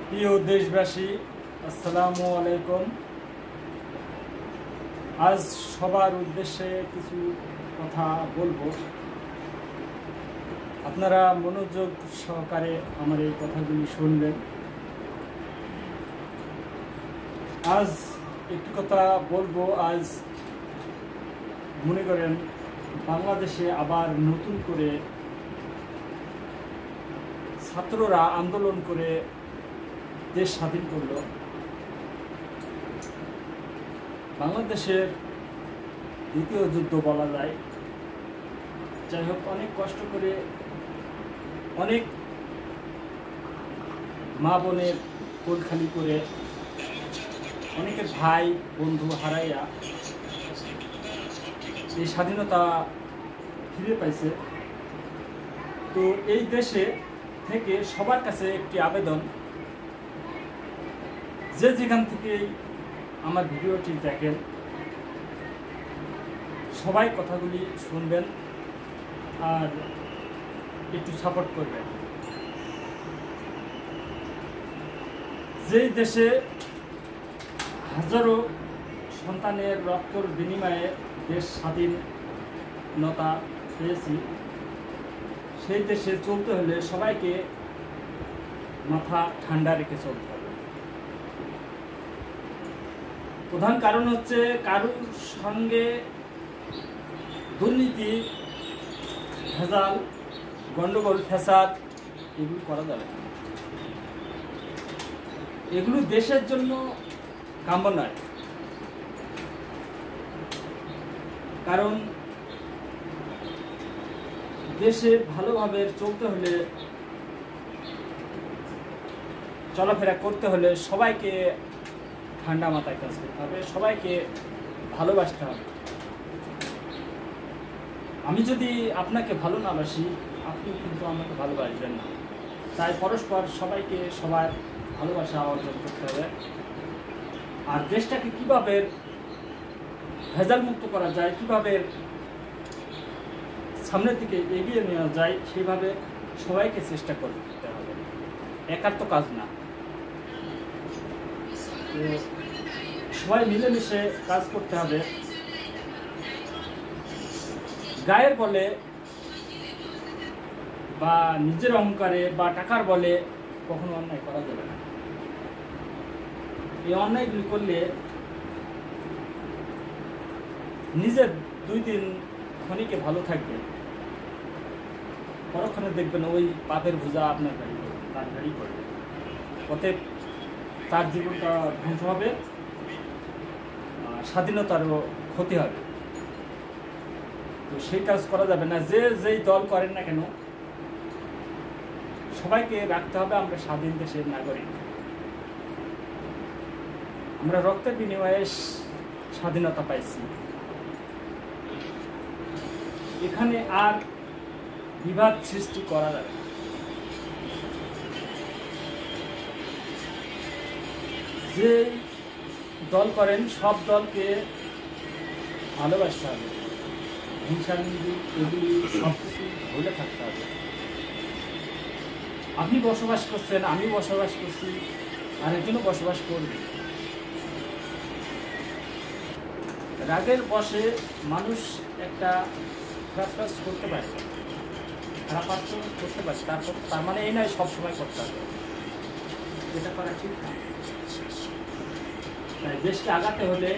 প্রিয় দেশবাসী, আসসালামু আলাইকুম। আজ সবার উদ্দেশ্যে কিছু কথা বলবো। আপনারা মনোযোগ সহকারে আমার এই কথাগুলি শুনবেন। আজ একটি কথা বলবো। আজ মনে করেন বাংলাদেশে আবার নতুন করে ছাত্ররা আন্দোলন করে দেশ স্বাধীন করল। বাংলাদেশের দ্বিতীয় যুদ্ধ বলা যায়। যাই হোক, অনেক কষ্ট করে অনেক মা বোনের কোল খালি করে অনেকের ভাই বন্ধু হারাইয়া এই স্বাধীনতা ফিরে পাইছে। তো এই দেশে থেকে সবার কাছে একটি আবেদন, যে যেখান থেকেই আমার ভিডিওটি দেখেন সবাই কথাগুলি শুনবেন আর একটু সাপোর্ট করবেন। যেই দেশে হাজারো সন্তানের রক্তর বিনিময়ে দেশ স্বাধীনতা পেয়েছি, সেই দেশে চলতে হলে সবাইকে মাথা ঠান্ডা রেখে চলতে হবে। প্রধান কারণ হচ্ছে কারোর সঙ্গে দুর্নীতি, ভেজাল, গন্ডগোল, ফ্যাসাদ এগুলো করা যাবে না। এগুলো দেশের জন্য কাম্য নয়। কারণ দেশে ভালোভাবে চলতে হলে, চলাফেরা করতে হলে সবাইকে ঠান্ডা মাথায় কাজ করতে হবে, সবাইকে ভালোবাসতে হবে। আমি যদি আপনাকে ভালো না বাসি, আপনি কিন্তু আমাকে ভালোবাসবেন না। তাই পরস্পর সবাইকে সবার ভালোবাসা অর্জন করতে হবে। আর দেশটাকে কীভাবে ভেজাল মুক্ত করা যায়, কীভাবে সামনের দিকে এগিয়ে নেওয়া যায়, সেইভাবে সবাইকে চেষ্টা করতে হবে। একার তো কাজ না। তো সবাই মিলেমিশে কাজ করতে হবে। গায়ের বলে বা নিজের অহংকারে বা টাকার বলে কখনো অন্যায় করা যাবে না। এই অন্যায়গুলি করলে নিজের 2-3 ক্ষণিকে ভালো থাকবে, পরক্ষণে দেখবেন ওই পাপের বোঝা আপনার গাড়ি করবে, তার গাড়ি করবে। অতএব তার জীবনটা ধ্বংস হবে, স্বাধীনতারও ক্ষতি হবে। তো সেই কাজ করা যাবে না। যে যেই দল করেন না কেন, সবাইকে রাখতে হবে আমরা স্বাধীন দেশের নাগরিক। আমরা রক্তের বিনিময়ে স্বাধীনতা পাইছি। এখানে আর বিবাদ সৃষ্টি করা যাবে না। যে দল করেন সব দলকে ভালোবাসতে হবে, হিংসানিন্দু এগুলি সব কিছু ভুলে থাকতে হবে। আপনি বসবাস করছেন, আমি বসবাস করছি, আরেকজনও বসবাস করবে। রাগের বশে মানুষ একটা খারাপ কাজ করতে পারে, খারাপ আচরণ করতে পারে, তার মানে এই নয় সবসময় করতে হবে। এটা করা ঠিক না। তাই দেশকে আগাতে হলে,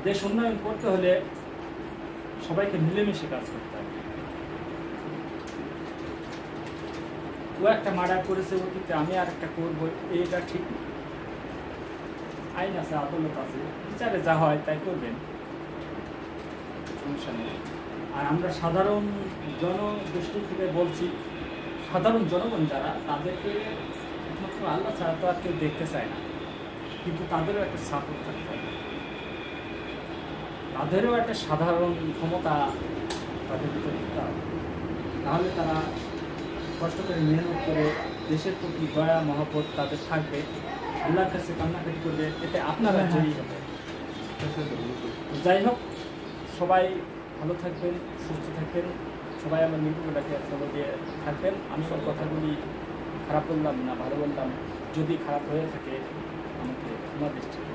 দেশ উন্নয়ন করতে হলে সবাইকে মিলেমিশে কাজ করতে হবে। ও একটা মার্ডার করেছে অতীতে, আমি আর একটা করবো, এইটা ঠিক না। আইন আছে, আদালত আছে, বিচারে যা হয় তাই করবেন, সমস্যা নেই। আর আমরা সাধারণ জনগোষ্ঠী থেকে বলছি, সাধারণ জনগণ যারা, তাদেরকে একমাত্র আল্লাহ ছাড়া তো আর কেউ দেখতে চায় না, কিন্তু তাদেরও একটা সাপোর্ট থাকতে হবে, তাদেরও একটা সাধারণ ক্ষমতা তাদের ভিতরে দিতে হবে। তাহলে তারা কষ্ট করে মেহনত করে দেশের প্রতি দয়া মহব্বত তাদের থাকবে, আল্লাহর কাছে কান্নাকাটি করবে, এতে আপনারা জয়ী হবে। যাই হোক, সবাই ভালো থাকবেন, সুস্থ থাকবেন, সবাই আমার ভিডিওটাকে ফলো দিয়ে থাকবেন। আমি সব কথাগুলি খারাপ বললাম না, ভালো বললাম। যদি খারাপ হয়ে থাকে আমাকে ক্ষমা দৃষ্টিতে